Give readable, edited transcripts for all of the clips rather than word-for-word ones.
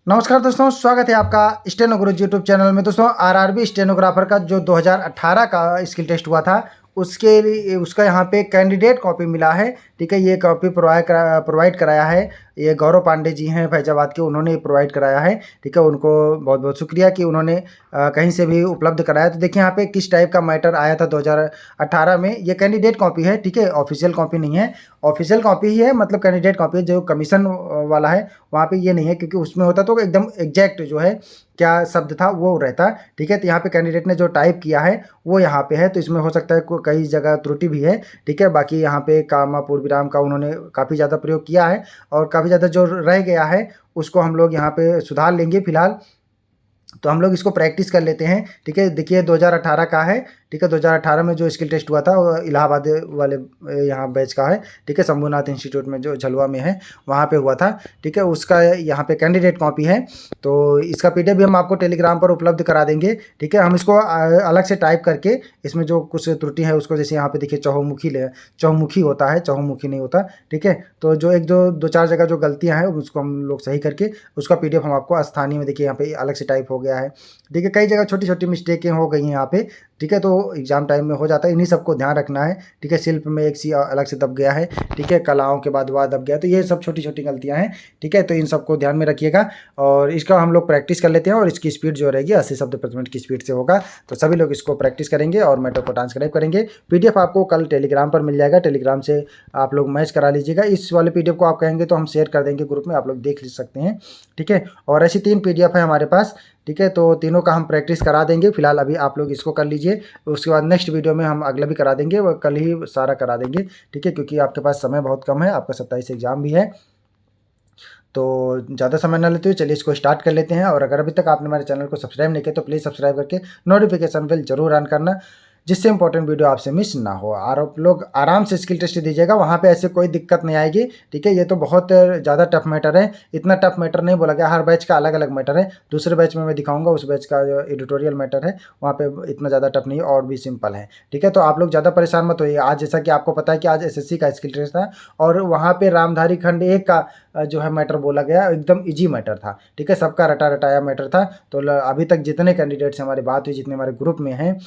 नमस्कार दोस्तों, स्वागत है आपका स्टेनो गुरु यूट्यूब चैनल में। दोस्तों आरआरबी स्टेनोग्राफर का जो 2018 का स्किल टेस्ट हुआ था उसके लिए उसका यहाँ पे कैंडिडेट कॉपी मिला है। ठीक है, ये कॉपी प्रोवाइड कराया है, ये गौरव पांडे जी हैं फैजाबाद के, उन्होंने प्रोवाइड कराया है। ठीक है, उनको बहुत बहुत शुक्रिया कि उन्होंने कहीं से भी उपलब्ध कराया। तो देखिए यहाँ पे किस टाइप का मैटर आया था 2018 में। ये कैंडिडेट कॉपी है, ठीक है, ऑफिशियल कॉपी नहीं है। ऑफिशियल कॉपी ही है, मतलब कैंडिडेट कॉपी है। जो कमीशन वाला है वहाँ पे ये नहीं है, क्योंकि उसमें होता तो एकदम एग्जैक्ट जो है क्या शब्द था वो रहता। ठीक है, तो यहाँ पे कैंडिडेट ने जो टाइप किया है वो यहाँ पे है, तो इसमें हो सकता है कई जगह त्रुटि भी है। ठीक है, बाकी यहाँ पे कामा पूर्ण विराम का उन्होंने काफ़ी ज़्यादा प्रयोग किया है और काफ़ी ज़्यादा जो रह गया है उसको हम लोग यहाँ पे सुधार लेंगे फिलहाल। तो हम लोग इसको प्रैक्टिस कर लेते हैं। ठीक है, देखिए 2018 का है। ठीक है, 2018 में जो स्किल टेस्ट हुआ था वो इलाहाबाद वाले यहाँ बैच का है। ठीक है, शंभुनाथ इंस्टीट्यूट में जो झलुआ में है वहाँ पे हुआ था। ठीक है, उसका यहाँ पे कैंडिडेट कॉपी है, तो इसका पीडीएफ भी हम आपको टेलीग्राम पर उपलब्ध करा देंगे। ठीक है, हम इसको अलग से टाइप करके इसमें जो कुछ त्रुटि है उसको, जैसे यहाँ पे देखिए चहुमुखी होता है, चहुमुखी नहीं होता। ठीक है, तो जो दो चार जगह जो गलतियाँ हैं उसको हम लोग सही करके उसका पीडीएफ हम आपको स्थानीय में, देखिए यहाँ पे अलग से टाइप हो गया है। ठीक है, कई जगह छोटी छोटी मिस्टेकें हो गई हैं यहाँ पे। ठीक है, तो एग्जाम टाइम में हो जाता है, इन्हीं सबको ध्यान रखना है। ठीक है, शिल्प में एक सी अलग से दब गया है। ठीक है, कलाओं के बाद वाह दब गया, तो ये सब छोटी छोटी गलतियां हैं। ठीक है, तो इन सबको ध्यान में रखिएगा और इसका हम लोग प्रैक्टिस कर लेते हैं। और इसकी स्पीड जो रहेगी 80 शब्द प्रति मिनट की स्पीड से होगा, तो सभी लोग इसको प्रैक्टिस करेंगे और मैटर को ट्रांसक्राइब करेंगे। पीडीएफ आपको कल टेलीग्राम पर मिल जाएगा, टेलीग्राम से आप लोग मैच करा लीजिएगा। इस वाले पीडीएफ को आप कहेंगे तो हम शेयर कर देंगे ग्रुप में, आप लोग देख सकते हैं। ठीक है, और ऐसी 3 पीडीएफ है हमारे पास। ठीक है, तो तीनों का हम प्रैक्टिस करा देंगे। फिलहाल अभी आप लोग इसको कर लीजिए, उसके बाद नेक्स्ट वीडियो में हम अगला भी करा देंगे, वो कल ही सारा करा देंगे। ठीक है, क्योंकि आपके पास समय बहुत कम है, आपका 27 एग्जाम भी है, तो ज़्यादा समय ना लेते हुए चलिए इसको स्टार्ट कर लेते हैं। और अगर अभी तक आपने हमारे चैनल को सब्सक्राइब नहीं किया तो प्लीज़ सब्सक्राइब करके नोटिफिकेशन बेल जरूर ऑन करना, जिससे इंपॉर्टेंट वीडियो आपसे मिस ना हो। और आप लोग आराम से स्किल टेस्ट दीजिएगा, वहाँ पे ऐसे कोई दिक्कत नहीं आएगी। ठीक है, ये तो बहुत ज़्यादा टफ मैटर है, इतना टफ मैटर नहीं बोला गया, हर बैच का अलग अलग मैटर है। दूसरे बैच में मैं दिखाऊंगा, उस बैच का जो एडिटोरियल मैटर है वहाँ पे इतना ज़्यादा टफ नहीं है और भी सिंपल है। ठीक है, तो आप लोग ज़्यादा परेशान मत होइए। आज जैसा कि आपको पता है कि आज एसएससी का स्किल टेस्ट था और वहाँ पे रामधारी खंड 1 का जो है मैटर बोला गया, एकदम इजी मैटर था। ठीक है, सबका रटा रटाया मैटर था। तो अभी तक जितने कैंडिडेट से हमारी बात हुई, जितने हमारे ग्रुप में हैं,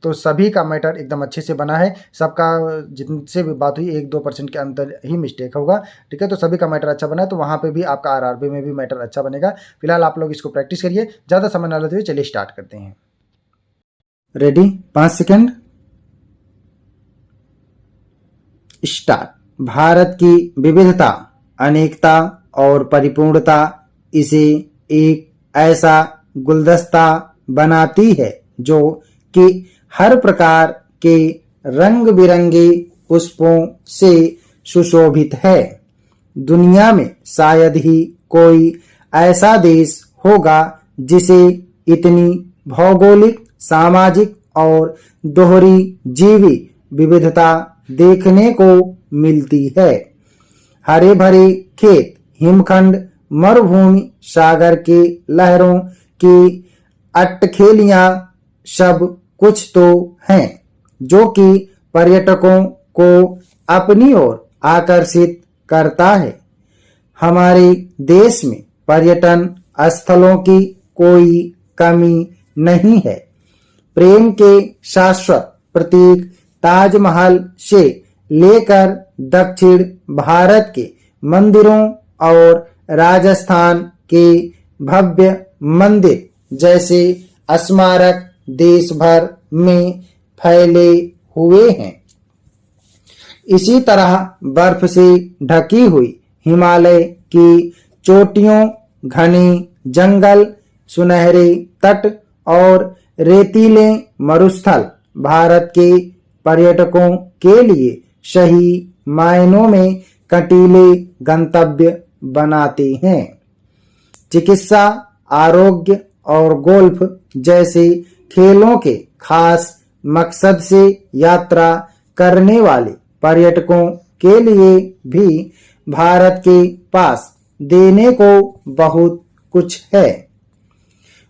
तो सभी का मैटर एकदम अच्छे से बना है। सबका जिनसे भी बात हुई 1-2% के अंदर ही मिस्टेक होगा। ठीक है, तो सभी का मैटर अच्छा बना है, तो वहाँ पे भी आपका आरआरबी में भी मैटर अच्छा बनेगा। फिलहाल आप लोग इसको प्रैक्टिस करिए, ज़्यादा समय ना लेते हुए चलिए स्टार्ट करते हैं। Ready, 5 second, start. भारत की विविधता, अनेकता और परिपूर्णता इसे एक ऐसा गुलदस्ता बनाती है जो कि हर प्रकार के रंग बिरंगे पुष्पों से सुशोभित है। दुनिया में शायद ही कोई ऐसा देश होगा जिसे इतनी भौगोलिक, सामाजिक और दोहरी जीवी विविधता देखने को मिलती है। हरे भरे खेत, हिमखंड, मरुभूमि, सागर के लहरों की अट्टखेलियां, सब कुछ तो हैं जो कि पर्यटकों को अपनी ओर आकर्षित करता है। हमारे देश में पर्यटन स्थलों की कोई कमी नहीं है। प्रेम के शाश्वत प्रतीक ताजमहल से लेकर दक्षिण भारत के मंदिरों और राजस्थान के भव्य मंदिर जैसे स्मारक देश भर में फैले हुए हैं। इसी तरह बर्फ से ढकी हुई हिमालय की चोटियों, घने जंगल, सुनहरे तट और रेतीले मरुस्थल भारत के पर्यटकों के लिए सही मायनों में कटीले गंतव्य बनाते हैं। चिकित्सा, आरोग्य और गोल्फ जैसे खेलों के खास मकसद से यात्रा करने वाले पर्यटकों के लिए भी भारत के पास देने को बहुत कुछ है।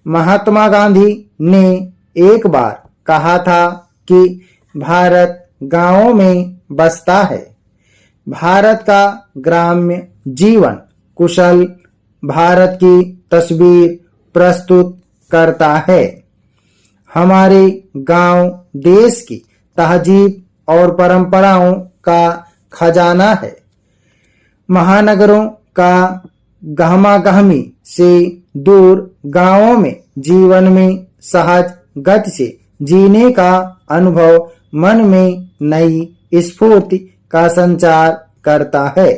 महात्मा गांधी ने एक बार कहा था कि भारत गांवों में बसता है। भारत का ग्राम्य जीवन कुशल भारत की तस्वीर प्रस्तुत करता है। हमारे गांव देश की तहजीब और परंपराओं का खजाना है। महानगरों का गहमागहमी से दूर गांवों में जीवन में सहज गति से जीने का अनुभव मन में नई स्फूर्ति का संचार करता है।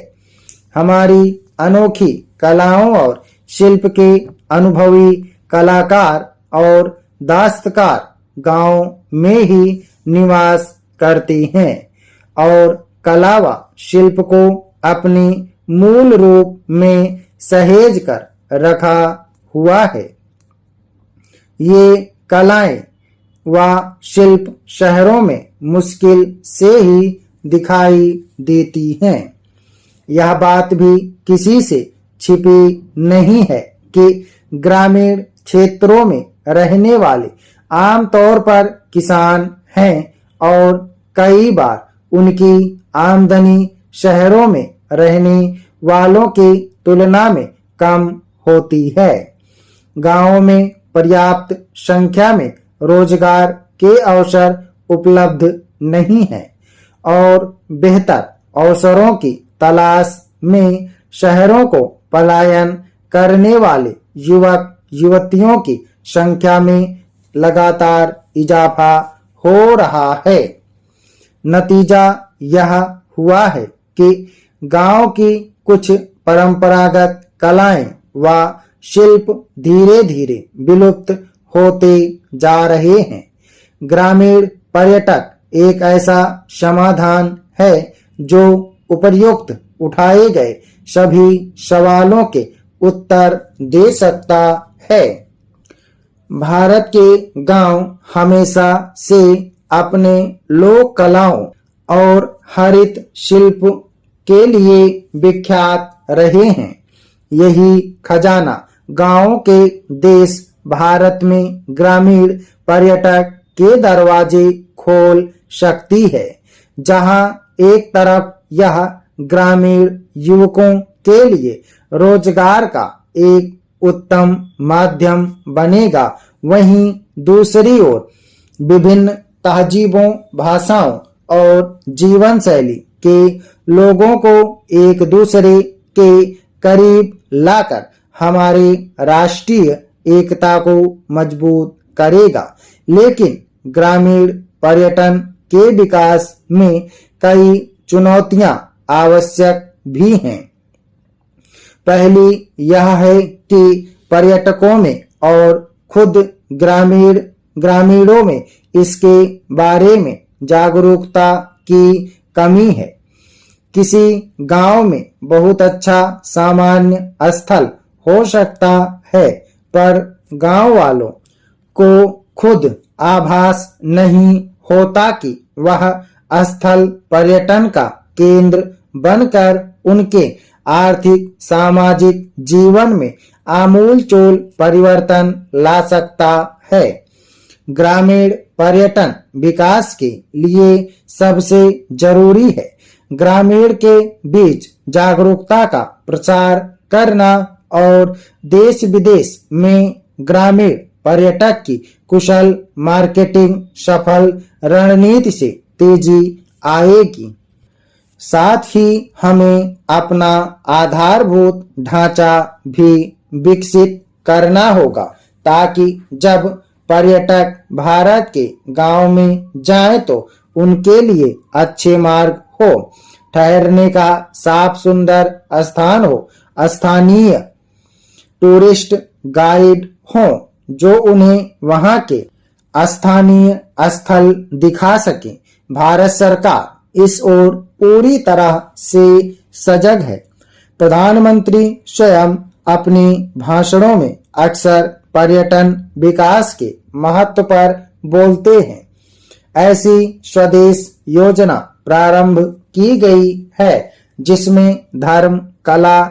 हमारी अनोखी कलाओं और शिल्प के अनुभवी कलाकार और दस्तकार गांव में ही निवास करते हैं और कला व शिल्प को अपनी मूल रूप में सहेज कर रखा हुआ है। ये कलाएं व शिल्प शहरों में मुश्किल से ही दिखाई देती हैं। यह बात भी किसी से छिपी नहीं है कि ग्रामीण क्षेत्रों में रहने वाले आमतौर पर किसान हैं और कई बार उनकी आमदनी शहरों में रहने वालों की तुलना में कम होती है। गांवों में पर्याप्त संख्या में रोजगार के अवसर उपलब्ध नहीं है और बेहतर अवसरों की तलाश में शहरों को पलायन करने वाले युवक युवतियों की संख्या में लगातार इजाफा हो रहा है। नतीजा यह हुआ है कि गांव की कुछ परंपरागत कलाएं व शिल्प धीरे धीरे विलुप्त होते जा रहे हैं। ग्रामीण पर्यटक एक ऐसा समाधान है जो उपर्युक्त उठाए गए सभी सवालों के उत्तर दे सकता है। भारत के गांव हमेशा से अपने लोक कलाओं और हरित शिल्प के लिए विख्यात रहे हैं। यही खजाना गांवों के देश भारत में ग्रामीण पर्यटक के दरवाजे खोल सकती है। जहां एक तरफ यह ग्रामीण युवकों के लिए रोजगार का एक उत्तम माध्यम बनेगा, वहीं दूसरी ओर विभिन्न तहजीबों, भाषाओं और जीवन शैली के लोगों को एक दूसरे के करीब लाकर हमारे राष्ट्रीय एकता को मजबूत करेगा। लेकिन ग्रामीण पर्यटन के विकास में कई चुनौतियां आवश्यक भी हैं। पहली यह है कि पर्यटकों में और खुद ग्रामीणों में इसके बारे में जागरूकता की कमी है। किसी गांव में बहुत अच्छा सामान्य स्थल हो सकता है, पर गांव वालों को खुद आभास नहीं होता कि वह स्थल पर्यटन का केंद्र बनकर उनके आर्थिक सामाजिक जीवन में आमूलचूल परिवर्तन ला सकता है। ग्रामीण पर्यटन विकास के लिए सबसे जरूरी है ग्रामीण के बीच जागरूकता का प्रचार करना और देश विदेश में ग्रामीण पर्यटक की कुशल मार्केटिंग सफल रणनीति से तेजी आएगी। साथ ही हमें अपना आधारभूत ढांचा भी विकसित करना होगा, ताकि जब पर्यटक भारत के गांव में जाएं तो उनके लिए अच्छे मार्ग हो, ठहरने का साफ सुंदर स्थान हो, स्थानीय टूरिस्ट गाइड हो जो उन्हें वहां के स्थानीय स्थल दिखा सके। भारत सरकार इस ओर पूरी तरह से सजग है। प्रधानमंत्री स्वयं अपने भाषणों में अक्सर पर्यटन विकास के महत्व पर बोलते हैं। ऐसी स्वदेश योजना प्रारंभ की गई है जिसमें धर्म, कला,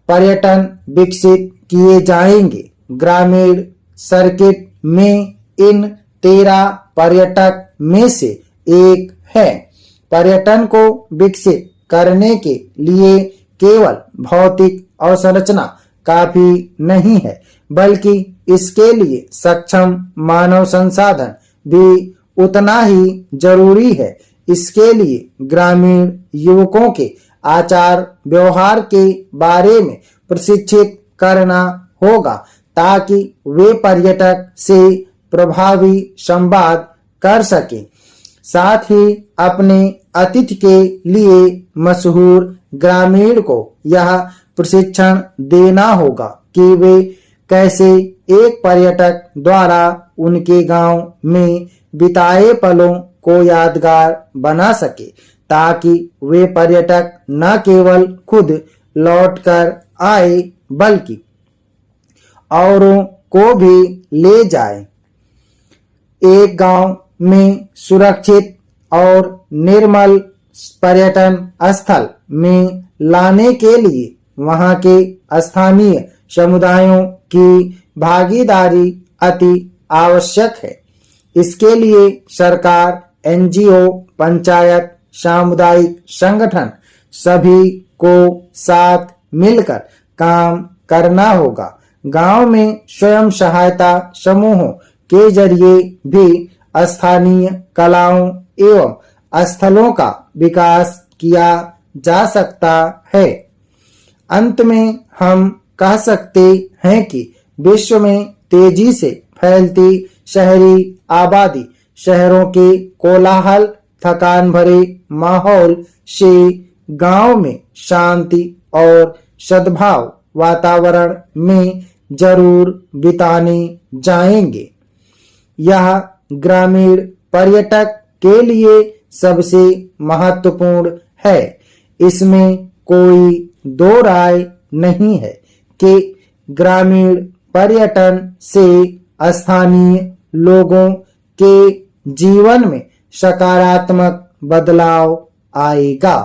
पर्यटन विकसित किए जाएंगे। ग्रामीण सर्किट में इन 13 पर्यटक में से एक है। पर्यटन को विकसित करने के लिए केवल भौतिक अवसंरचना काफी नहीं है, बल्कि इसके लिए सक्षम मानव संसाधन भी उतना ही जरूरी है। इसके लिए ग्रामीण युवकों के आचार व्यवहार के बारे में प्रशिक्षित करना होगा, ताकि वे पर्यटक से प्रभावी संवाद कर सकें। साथ ही अपने अतिथि के लिए मशहूर ग्रामीण को यह प्रशिक्षण देना होगा कि वे कैसे एक पर्यटक द्वारा उनके गांव में बिताए पलों को यादगार बना सके, ताकि वे पर्यटक न केवल खुद लौटकर आए बल्कि औरों को भी ले जाए। एक गांव में सुरक्षित और निर्मल पर्यटन स्थल में लाने के लिए वहां के स्थानीय समुदायों की भागीदारी अति आवश्यक है। इसके लिए सरकार, एनजीओ, पंचायत, सामुदायिक संगठन सभी को साथ मिलकर काम करना होगा। गांव में स्वयं सहायता समूहों के जरिए भी स्थानीय कलाओं एवं स्थलों का विकास किया जा सकता है। अंत में हम कह सकते हैं कि विश्व में तेजी से फैलती शहरी आबादी, शहरों के कोलाहल, थकान भरे माहौल से गांव में शांति और सद्भाव वातावरण में जरूर बिताने जाएंगे। यह ग्रामीण पर्यटक के लिए सबसे महत्वपूर्ण है। इसमें कोई दो राय नहीं है कि ग्रामीण पर्यटन से स्थानीय लोगों के जीवन में सकारात्मक बदलाव आएगा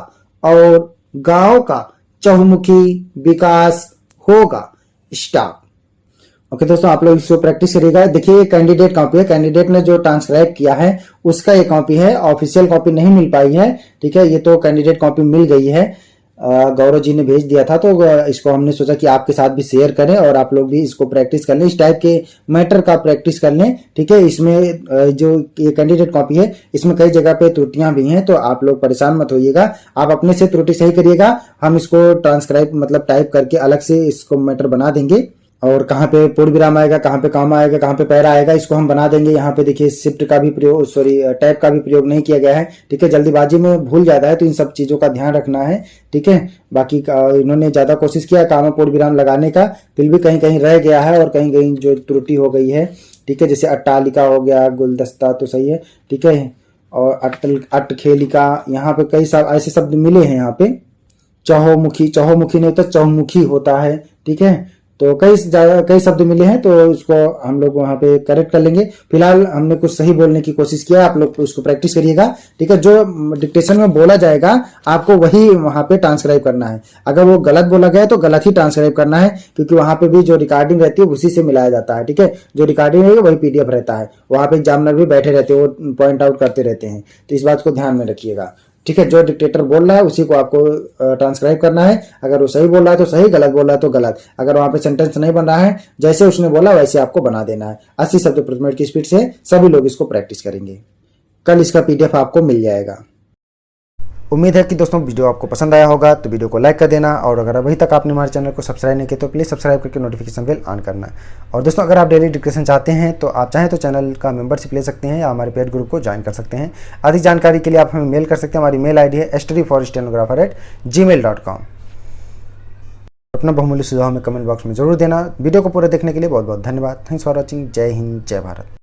और गांव का चहुमुखी विकास होगा। स्टॉप। ओके दोस्तों, आप लोग इसको प्रैक्टिस करिएगा। देखिए, कैंडिडेट कॉपी है, कैंडिडेट ने जो ट्रांसक्राइब किया है उसका ये कॉपी है, ऑफिशियल कॉपी नहीं मिल पाई है। ठीक है, ये तो कैंडिडेट कॉपी मिल गई है, गौरव जी ने भेज दिया था, तो इसको हमने सोचा कि आपके साथ भी शेयर करें और आप लोग भी इसको प्रैक्टिस कर लें, इस टाइप के मैटर का प्रैक्टिस कर लें। ठीक है, इसमें जो ये कैंडिडेट कॉपी है इसमें कई जगह पे त्रुटियां भी हैं, तो आप लोग परेशान मत होइएगा, आप अपने से त्रुटि सही करिएगा। हम इसको ट्रांसक्राइब मतलब टाइप करके अलग से इसको मैटर बना देंगे, और कहाँ पे पूर्ण विराम आएगा, कहाँ पे कॉमा आएगा, कहाँ पे पैरा आएगा, इसको हम बना देंगे। यहाँ पे देखिए शिफ्ट का भी प्रयोग, टैब का भी प्रयोग नहीं किया गया है। ठीक है, जल्दीबाजी में भूल जाता है, तो इन सब चीजों का ध्यान रखना है। ठीक है, बाकी इन्होंने ज्यादा कोशिश किया कॉमा पूर्ण विराम लगाने का, फिर भी कहीं कहीं रह गया है और कहीं कहीं जो त्रुटि हो गई है। ठीक है, जैसे अट्टालिका हो गया, गुलदस्ता तो सही है। ठीक है, और अट्टखेलिका, यहाँ पे कई ऐसे शब्द मिले हैं। यहाँ पे चहुमुखी, चहुमुखी नहीं होता, चहुमुखी होता है। ठीक है, तो कई शब्द मिले हैं, तो इसको हम लोग वहां पे करेक्ट कर लेंगे। फिलहाल हमने कुछ सही बोलने की कोशिश किया, आप लोग उसको प्रैक्टिस करिएगा। ठीक है, जो डिक्टेशन में बोला जाएगा आपको वही वहां पे ट्रांसक्राइब करना है। अगर वो गलत बोला गया तो गलत ही ट्रांसक्राइब करना है, क्योंकि वहां पे भी जो रिकॉर्डिंग रहती है उसी से मिलाया जाता है। ठीक है, जो रिकॉर्डिंग है वही पीडीएफ रहता है, वहां पे एग्जामिनर भी बैठे रहते हैं, वो पॉइंट आउट करते रहते हैं, तो इस बात को ध्यान में रखिएगा। ठीक है, जो डिक्टेटर बोल रहा है उसी को आपको ट्रांसक्राइब करना है। अगर वो सही बोल रहा है तो सही, गलत बोल रहा है तो गलत। अगर वहां पे सेंटेंस नहीं बन रहा है, जैसे उसने बोला वैसे आपको बना देना है। 80 शब्द प्रति मिनट की स्पीड से सभी लोग इसको प्रैक्टिस करेंगे। कल इसका पीडीएफ आपको मिल जाएगा। उम्मीद है कि दोस्तों वीडियो आपको पसंद आया होगा, तो वीडियो को लाइक कर देना, और अगर अभी तक आपने हमारे चैनल को सब्सक्राइब नहीं किया तो प्लीज़ सब्सक्राइब करके नोटिफिकेशन बेल ऑन करना। और दोस्तों, अगर आप डेली डिस्कशन चाहते हैं तो आप चाहें तो चैनल का मेंबरशिप ले सकते हैं या हमारे पेड ग्रुप को ज्वाइन कर सकते हैं। अधिक जानकारी के लिए आप हमें मेल कर सकते हैं। हमारी मेल ID है studyforstenographer@gmail.com। अपना बहुमूल्य सुझाव हमें कमेंट बॉक्स में जरूर देना। वीडियो को पूरा देखने के लिए बहुत बहुत धन्यवाद। Thanks for watching. जय हिंद, जय भारत।